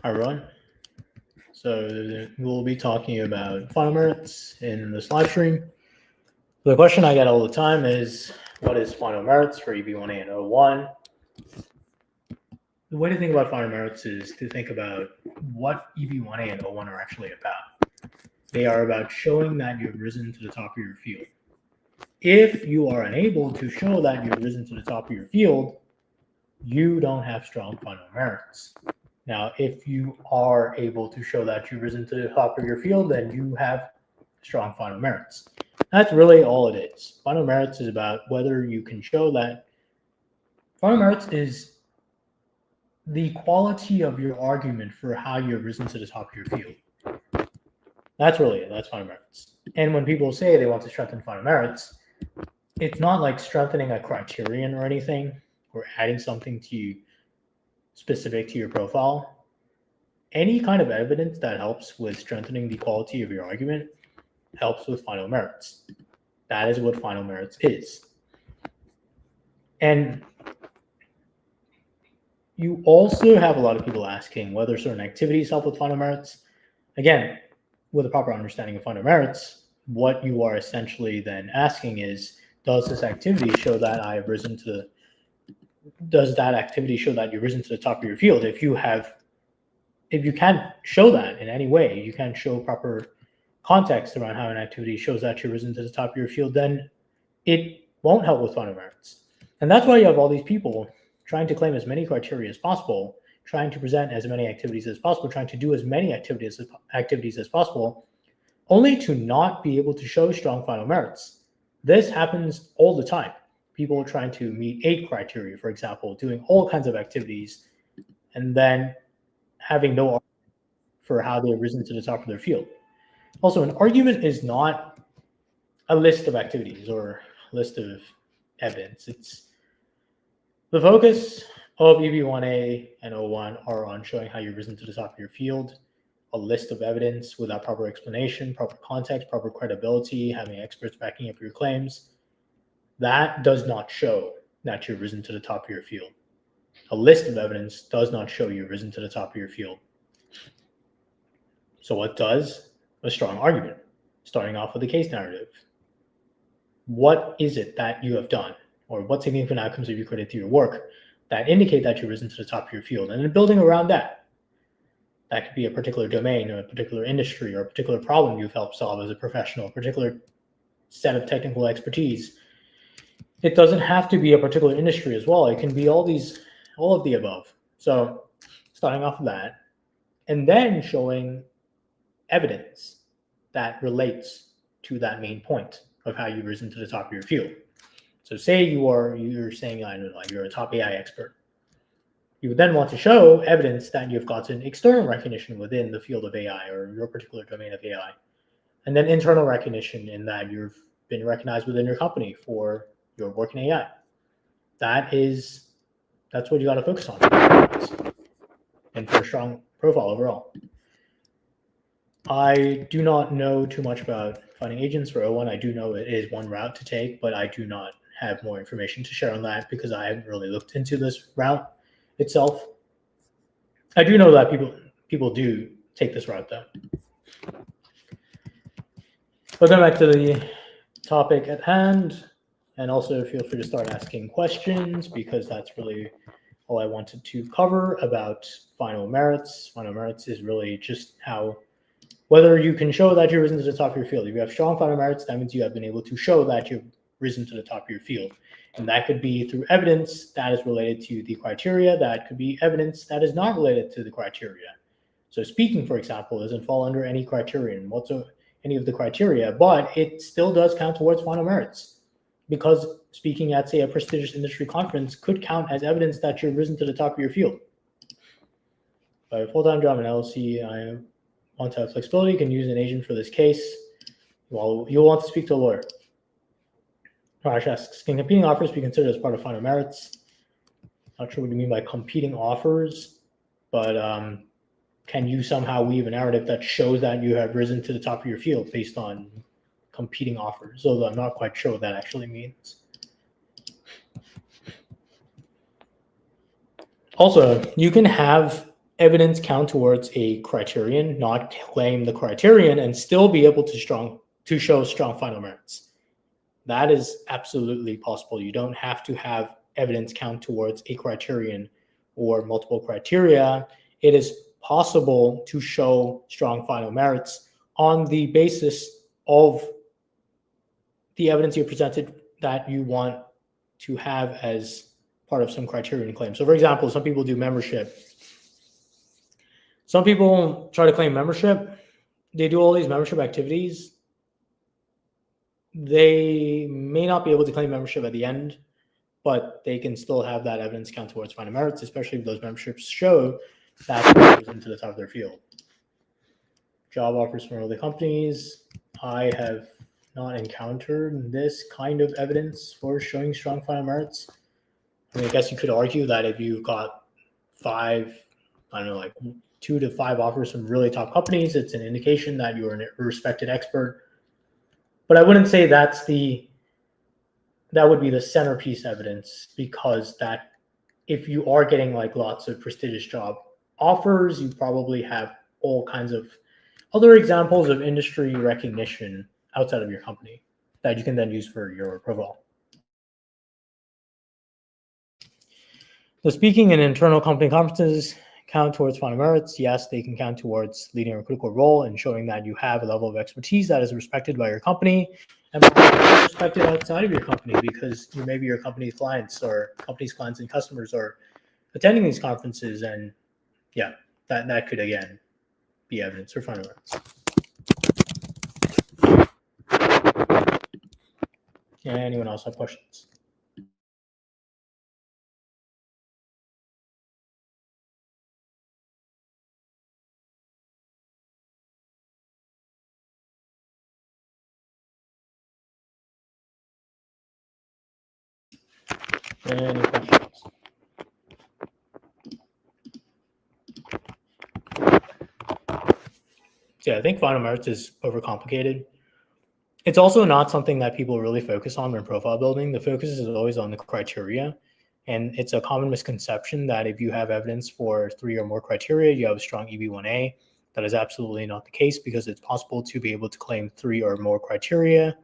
Hi, everyone. So we'll be talking about final merits in this live stream. The question I get all the time is, what is final merits for EB-1A and O-1? The way to think about final merits is to think about what EB-1A and O-1 are actually about. They are about showing that you've risen to the top of your field. If you are unable to show that you've risen to the top of your field, you don't have strong final merits. Now, if you are able to show that you've risen to the top of your field, then you have strong final merits. That's really all it is. Final merits is about whether you can show that. Final merits is the quality of your argument for how you've risen to the top of your field. That's really it. That's final merits. And when people say they want to strengthen final merits, it's not like strengthening a criterion or anything, or adding something to you specific to your profile. Any kind of evidence that helps with strengthening the quality of your argument helps with final merits. That is what final merits is. And you also have a lot of people asking whether certain activities help with final merits. Again, with a proper understanding of final merits, what you are essentially then asking is, does this activity show that I have risen to the does that activity show that you've risen to the top of your field? If you can't show that in any way, you can't show proper context around how an activity shows that you've risen to the top of your field, then it won't help with final merits. And that's why you have all these people trying to claim as many criteria as possible, trying to present as many activities as possible, trying to do as many activities as possible, only to not be able to show strong final merits. This happens all the time. People are trying to meet 8 criteria, for example, doing all kinds of activities, and then having no argument for how they've risen to the top of their field. Also, an argument is not a list of activities or a list of evidence. It's the focus of EB-1A and O-1 are on showing how you've risen to the top of your field, a list of evidence without proper explanation, proper context, proper credibility, having experts backing up your claims. That does not show that you've risen to the top of your field. A list of evidence does not show you've risen to the top of your field. So what does? A strong argument, starting off with a case narrative. What is it that you have done, or what significant outcomes have you created through your work that indicate that you've risen to the top of your field? And then building around that. That could be a particular domain or a particular industry or a particular problem you've helped solve as a professional, a particular set of technical expertise. It doesn't have to be a particular industry as well. It can be all of the above. So starting off with that, and then showing evidence that relates to that main point of how you've risen to the top of your field. So say you're saying, I don't know, like you're a top AI expert. You would then want to show evidence that you've gotten external recognition within the field of AI or your particular domain of AI, and then internal recognition in that you've been recognized within your company for your work in AI. That's what you got to focus on, and for a strong profile overall. I do not know too much about finding agents for O1. I do know it is one route to take, but I do not have more information to share on that because I haven't really looked into this route itself. I do know that people do take this route though. But going back to the topic at hand, and also feel free to start asking questions because that's really all I wanted to cover about final merits. Final merits is really just whether you can show that you've risen to the top of your field. If you have strong final merits, that means you have been able to show that you've risen to the top of your field. And that could be through evidence that is related to the criteria. That could be evidence that is not related to the criteria. So speaking, for example, doesn't fall under any criterion, any of the criteria, but it still does count towards final merits because speaking at, say, a prestigious industry conference could count as evidence that you've risen to the top of your field. By a full-time job in LLC, I want to have flexibility, you can use an agent for this case. Well, you'll want to speak to a lawyer. Raj asks, can competing offers be considered as part of final merits? Not sure what you mean by competing offers, but can you somehow weave a narrative that shows that you have risen to the top of your field based on competing offers? Although I'm not quite sure what that actually means. Also, you can have evidence count towards a criterion, not claim the criterion, and still be able to show strong final merits. That is absolutely possible. You don't have to have evidence count towards a criterion or multiple criteria. It is possible to show strong final merits on the basis of the evidence you presented that you want to have as part of some criterion claim. So for example, some people do membership. Some people try to claim membership. They do all these membership activities. They may not be able to claim membership at the end, but they can still have that evidence count towards final merits, especially if those memberships show that goes into the top of their field. Job offers from other companies. I have not encountered this kind of evidence for showing strong final merits. I mean, I guess you could argue that if you got 2 to 5 offers from really top companies, it's an indication that you're a respected expert. But I wouldn't say that would be the centerpiece evidence, because that if you are getting like lots of prestigious job offers, you probably have all kinds of other examples of industry recognition outside of your company that you can then use for your profile. So speaking in internal company conferences count towards final merits. Yes, they can count towards leading a critical role and showing that you have a level of expertise that is respected by your company and respected outside of your company, because maybe your company's clients or company's clients and customers are attending these conferences, and yeah, that could again be evidence for final merits. Anyone else have questions? Any questions? Yeah, I think final merits is overcomplicated. It's also not something that people really focus on when profile building. The focus is always on the criteria. And it's a common misconception that if you have evidence for 3 or more criteria, you have a strong EB-1A. That is absolutely not the case, because it's possible to be able to claim 3 or more criteria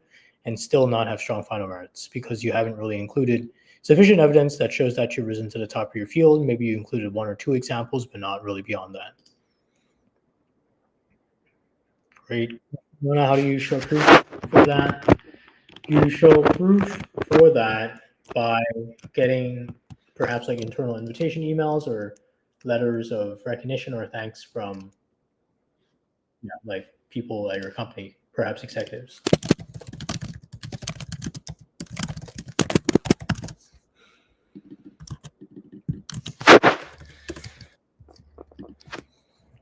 and still not have strong final merits, because you haven't really included sufficient evidence that shows that you've risen to the top of your field. Maybe you included 1 or 2 examples, but not really beyond that. Great. How do you show proof for that? You show proof for that by getting perhaps like internal invitation emails or letters of recognition or thanks from like people at your company, perhaps executives.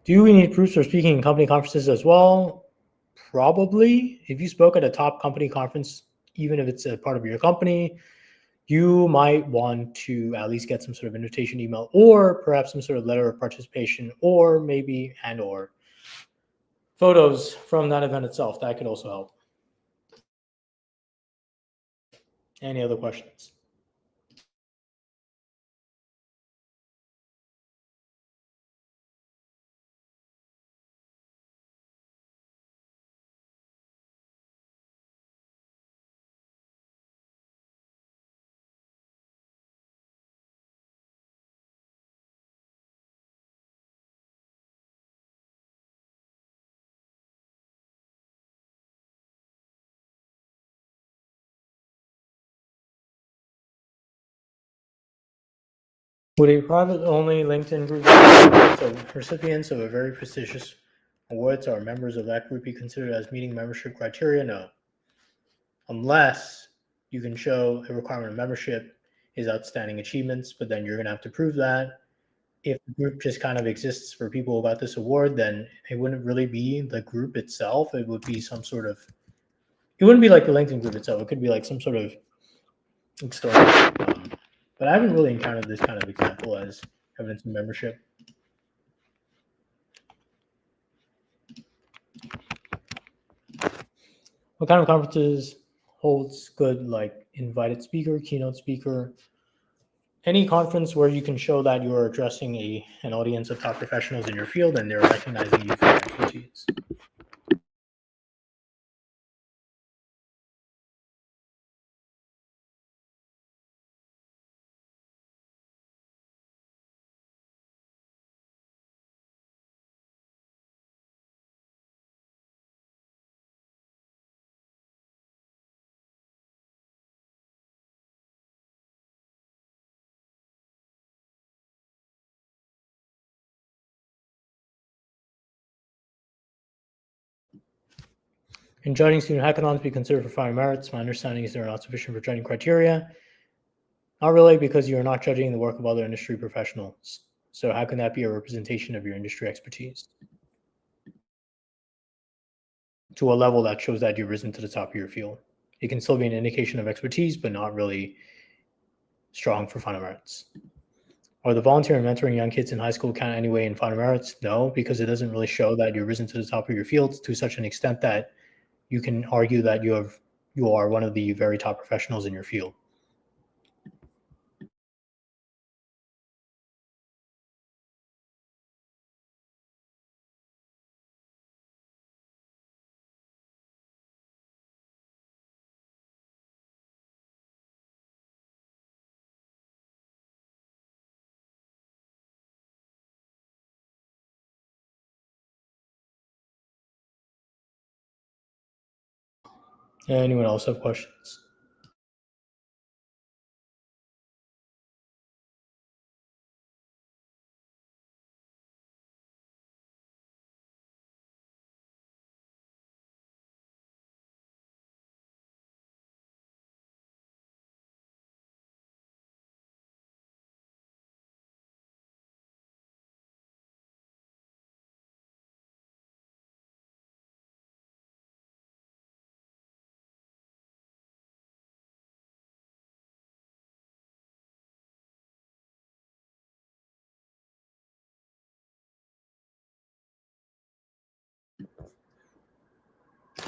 Do we need proofs for speaking in company conferences as well? Probably. If you spoke at a top company conference, even if it's a part of your company, you might want to at least get some sort of invitation email, or perhaps some sort of letter of participation, or maybe or photos from that event itself. That could also help. Any other questions? Would a private-only LinkedIn group of recipients of a very prestigious awards or members of that group be considered as meeting membership criteria? No. Unless you can show a requirement of membership is outstanding achievements, but then you're going to have to prove that. If the group just kind of exists for people who got this award, then it wouldn't really be the group itself. It would be some sort of, it wouldn't be like the LinkedIn group itself. It could be like some sort of story. But I haven't really encountered this kind of example as evidence of membership. What kind of conferences holds good, like invited speaker, keynote speaker? Any conference where you can show that you are addressing an audience of top professionals in your field and they're recognizing you for your expertise. Can judging student hackathons be considered for final merits? My understanding is they're not sufficient for judging criteria. Not really, because you're not judging the work of other industry professionals. So how can that be a representation of your industry expertise? To a level that shows that you've risen to the top of your field. It can still be an indication of expertise, but not really strong for final merits. Are the volunteering and mentoring young kids in high school count anyway in final merits? No, because it doesn't really show that you've risen to the top of your field to such an extent that you can argue that you are one of the very top professionals in your field. Anyone else have questions?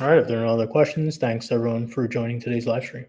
All right, if there are no other questions, thanks everyone for joining today's live stream.